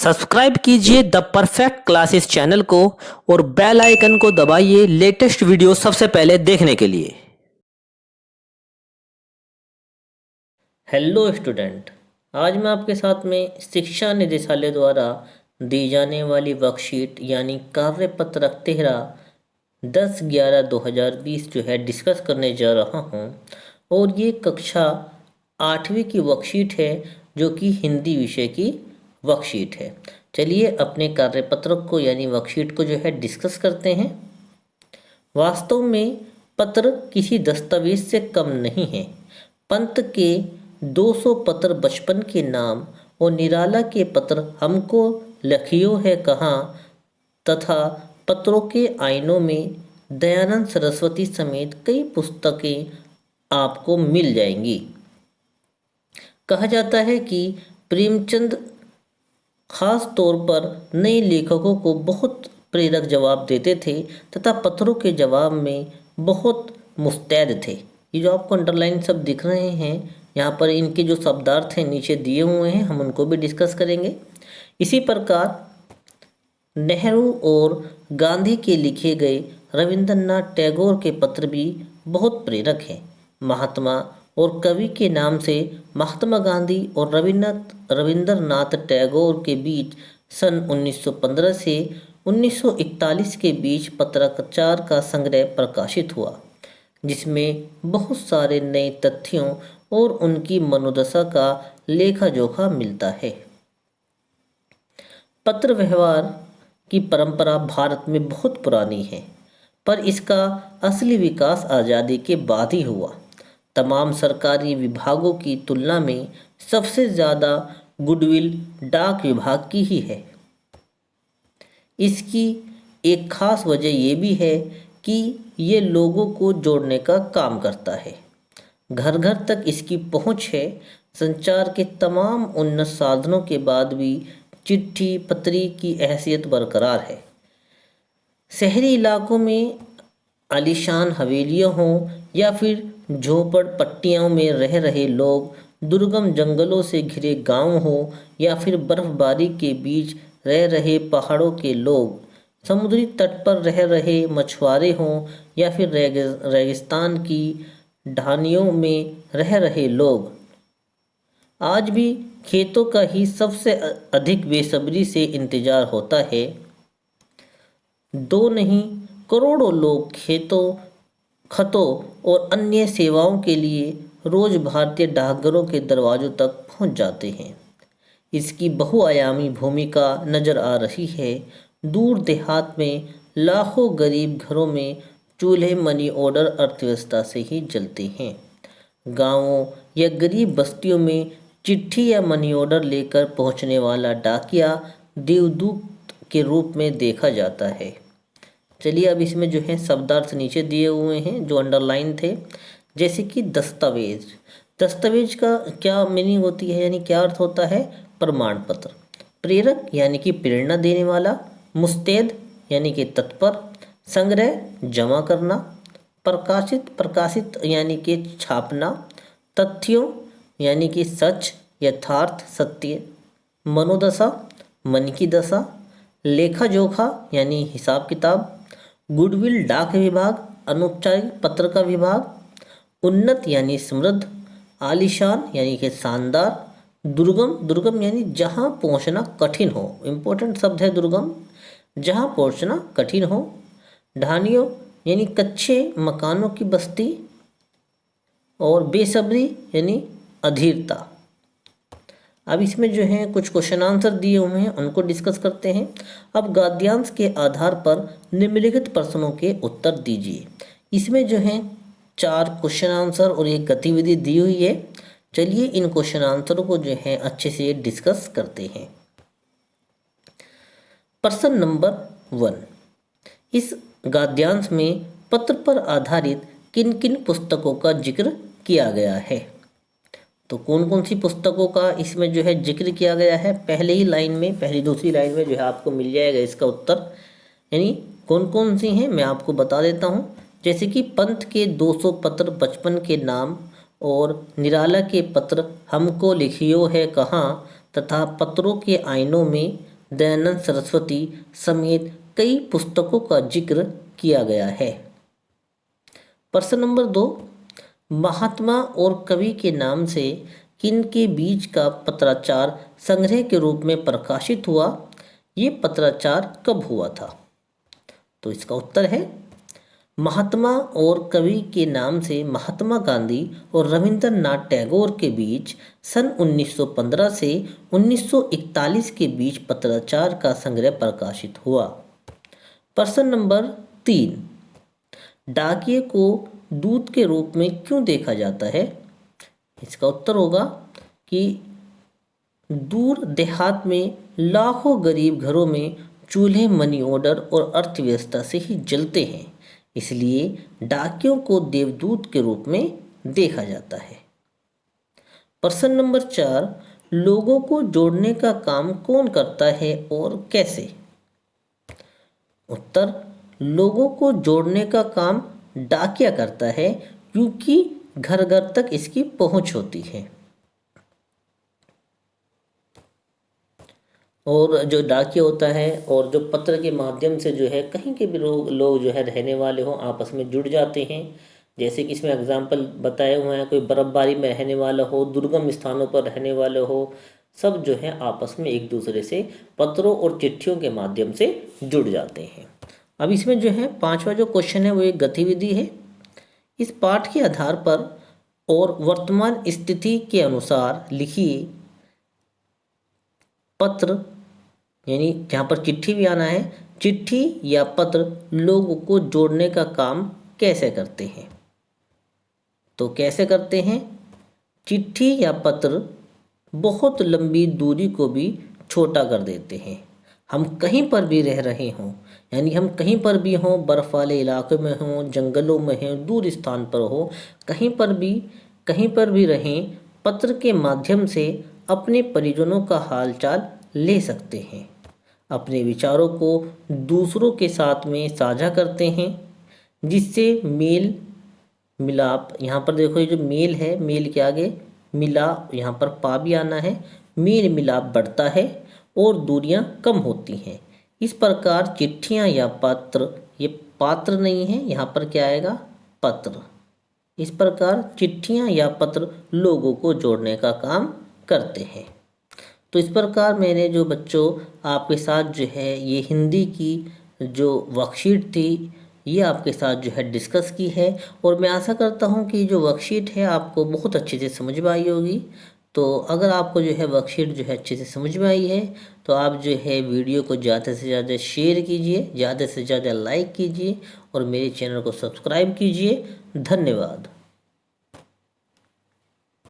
Subscribe कीजिए the perfect classes channel को और बेल आइकन को दबाइए लेटेस्ट वीडियो सबसे पहले देखने के लिए। हेलो स्टूडेंट, आज मैं आपके साथ में शिक्षा निदेशालय द्वारा दी जाने वाली वर्कशीट यानी कार्यपत्र 13/10/11/2020 जो है डिस्कस करने जा रहा हूँ। और ये कक्षा 8वीं की वर्कशीट है जो कि हिंदी विषय की वर्कशीट है। चलिए अपने कार्यपत्र को यानी वर्कशीट को जो है डिस्कस करते हैं। वास्तव में पत्र किसी दस्तावेज से कम नहीं है। पंत के 200 पत्र बचपन के नाम और निराला के पत्र हमको लखियो है कहाँ तथा पत्रों के आईनों में दयानंद सरस्वती समेत कई पुस्तकें आपको मिल जाएंगी। कहा जाता है कि प्रेमचंद खास तौर पर नए लेखकों को बहुत प्रेरक जवाब देते थे तथा पत्रों के जवाब में बहुत मुस्तैद थे। ये जो आपको अंडरलाइन सब दिख रहे हैं यहाँ पर, इनके जो शब्दार्थ हैं नीचे दिए हुए हैं, हम उनको भी डिस्कस करेंगे। इसी प्रकार नेहरू और गांधी के लिखे गए रविंद्रनाथ टैगोर के पत्र भी बहुत प्रेरक हैं। महात्मा और कवि के नाम से महात्मा गांधी और रविंद्रनाथ टैगोर के बीच सन 1915 से 1941 के बीच पत्राचार का संग्रह प्रकाशित हुआ, जिसमें बहुत सारे नए तथ्यों और उनकी मनोदशा का लेखा जोखा मिलता है। पत्र व्यवहार की परंपरा भारत में बहुत पुरानी है, पर इसका असली विकास आज़ादी के बाद ही हुआ। तमाम सरकारी विभागों की तुलना में सबसे ज़्यादा गुडविल डाक विभाग की ही है। इसकी एक खास वजह ये भी है कि ये लोगों को जोड़ने का काम करता है। घर घर तक इसकी पहुंच है। संचार के तमाम उन्नत साधनों के बाद भी चिट्ठी पत्री की हैसियत बरकरार है। शहरी इलाकों में आलीशान हवेलियाँ हों या फिर झोपड़पट्टियों में रह रहे लोग, दुर्गम जंगलों से घिरे गांव हो या फिर बर्फबारी के बीच रह रहे पहाड़ों के लोग, समुद्री तट पर रह रहे मछुआरे हों या फिर रेगिस्तान की ढानियों में रह रहे लोग, आज भी खेतों का ही सबसे अधिक बेसब्री से इंतजार होता है। दो नहीं करोड़ों लोग खेतों, खतों और अन्य सेवाओं के लिए रोज भारतीय डाकघरों के दरवाजों तक पहुंच जाते हैं। इसकी बहुआयामी भूमिका नजर आ रही है। दूर देहात में लाखों गरीब घरों में चूल्हे मनी ऑर्डर अर्थव्यवस्था से ही जलते हैं। गांवों या गरीब बस्तियों में चिट्ठी या मनी ऑर्डर लेकर पहुंचने वाला डाकिया देवदूत के रूप में देखा जाता है। चलिए अब इसमें जो है शब्दार्थ नीचे दिए हुए हैं जो अंडरलाइन थे, जैसे कि दस्तावेज। दस्तावेज का क्या मीनिंग होती है यानी क्या अर्थ होता है? प्रमाण पत्र। प्रेरक यानी कि प्रेरणा देने वाला। मुस्तैद यानी कि तत्पर। संग्रह जमा करना। प्रकाशित यानी कि छापना। तथ्यों यानी कि सच, यथार्थ, सत्य। मनोदशा मन की दशा। लेखा जोखा यानी हिसाब किताब। गुडविल डाक विभाग अनौपचारिक पत्र का विभाग। उन्नत यानी समृद्ध। आलीशान यानी कि शानदार। दुर्गम यानी जहाँ पहुँचना कठिन हो, इम्पोर्टेंट शब्द है दुर्गम, जहाँ पहुँचना कठिन हो। ढानियों यानी कच्चे मकानों की बस्ती। और बेसब्री यानी अधीरता। अब इसमें जो है कुछ क्वेश्चन आंसर दिए हुए हैं, उनको डिस्कस करते हैं। अब गद्यांश के आधार पर निम्नलिखित प्रश्नों के उत्तर दीजिए। इसमें जो है 4 क्वेश्चन आंसर और एक गतिविधि दी हुई है। चलिए इन क्वेश्चन आंसरों को जो है अच्छे से डिस्कस करते हैं। प्रश्न नंबर 1, इस गद्यांश में पत्र पर आधारित किन किन पुस्तकों का जिक्र किया गया है? तो कौन कौन सी पुस्तकों का इसमें जो है जिक्र किया गया है? पहले ही लाइन में, पहली दूसरी लाइन में जो है आपको मिल जाएगा इसका उत्तर। यानी कौन कौन सी हैं मैं आपको बता देता हूँ। जैसे कि पंत के 200 पत्र बचपन के नाम और निराला के पत्र हमको लिखियो है कहाँ तथा पत्रों के आईनों में दयानंद सरस्वती समेत कई पुस्तकों का जिक्र किया गया है। प्रश्न नंबर 2, महात्मा और कवि के नाम से किन के बीच का पत्राचार संग्रह के रूप में प्रकाशित हुआ? ये पत्राचार कब हुआ था? तो इसका उत्तर है महात्मा और कवि के नाम से महात्मा गांधी और रविंद्रनाथ टैगोर के बीच सन 1915 से 1941 के बीच पत्राचार का संग्रह प्रकाशित हुआ। प्रश्न नंबर 3, डाकिये को दूत के रूप में क्यों देखा जाता है? इसका उत्तर होगा कि दूर देहात में लाखों गरीब घरों में चूल्हे मनी ऑर्डर और अर्थव्यवस्था से ही जलते हैं, इसलिए डाकियों को देवदूत के रूप में देखा जाता है। प्रश्न नंबर 4, लोगों को जोड़ने का काम कौन करता है और कैसे? उत्तर, लोगों को जोड़ने का काम डाकिया करता है, क्योंकि घर घर तक इसकी पहुंच होती है। और जो डाकिया होता है और जो पत्र के माध्यम से जो है कहीं के भी लोग जो है रहने वाले हों आपस में जुड़ जाते हैं। जैसे कि इसमें एग्जाम्पल बताए हुए हैं, कोई बर्फबारी में रहने वाला हो, दुर्गम स्थानों पर रहने वाले हो, सब जो है आपस में एक दूसरे से पत्रों और चिट्ठियों के माध्यम से जुड़ जाते हैं। अब इसमें जो है 5वां जो क्वेश्चन है वो एक गतिविधि है। इस पाठ के आधार पर और वर्तमान स्थिति के अनुसार लिखिए पत्र, यानी जहाँ पर चिट्ठी भी आना है, चिट्ठी या पत्र लोगों को जोड़ने का काम कैसे करते हैं? तो कैसे करते हैं? चिट्ठी या पत्र बहुत लंबी दूरी को भी छोटा कर देते हैं। हम कहीं पर भी रह रहे हों, यानी हम कहीं पर भी हों, बर्फ़ वाले इलाके में हों, जंगलों में हों, दूर स्थान पर हो, कहीं पर भी रहें, पत्र के माध्यम से अपने परिजनों का हालचाल ले सकते हैं, अपने विचारों को दूसरों के साथ में साझा करते हैं, जिससे मेल मिलाप, यहाँ पर देखो ये जो मेल है, मेल के आगे मिला, यहाँ पर पा भी आना है, मेल मिलाप बढ़ता है और दूरियां कम होती हैं। इस प्रकार चिट्ठियाँ या पत्र, ये पात्र नहीं है, यहाँ पर क्या आएगा? पत्र। इस प्रकार चिट्ठियाँ या पत्र लोगों को जोड़ने का काम करते हैं। तो इस प्रकार मैंने जो बच्चों आपके साथ जो है ये हिंदी की जो वर्कशीट थी ये आपके साथ जो है डिस्कस की है, और मैं आशा करता हूँ कि जो वर्कशीट है आपको बहुत अच्छे से समझ में आई होगी। तो अगर आपको जो है वर्कशीट जो है अच्छे से समझ में आई है तो आप जो है वीडियो को ज़्यादा से ज़्यादा शेयर कीजिए, ज़्यादा से ज़्यादा लाइक कीजिए और मेरे चैनल को सब्सक्राइब कीजिए। धन्यवाद।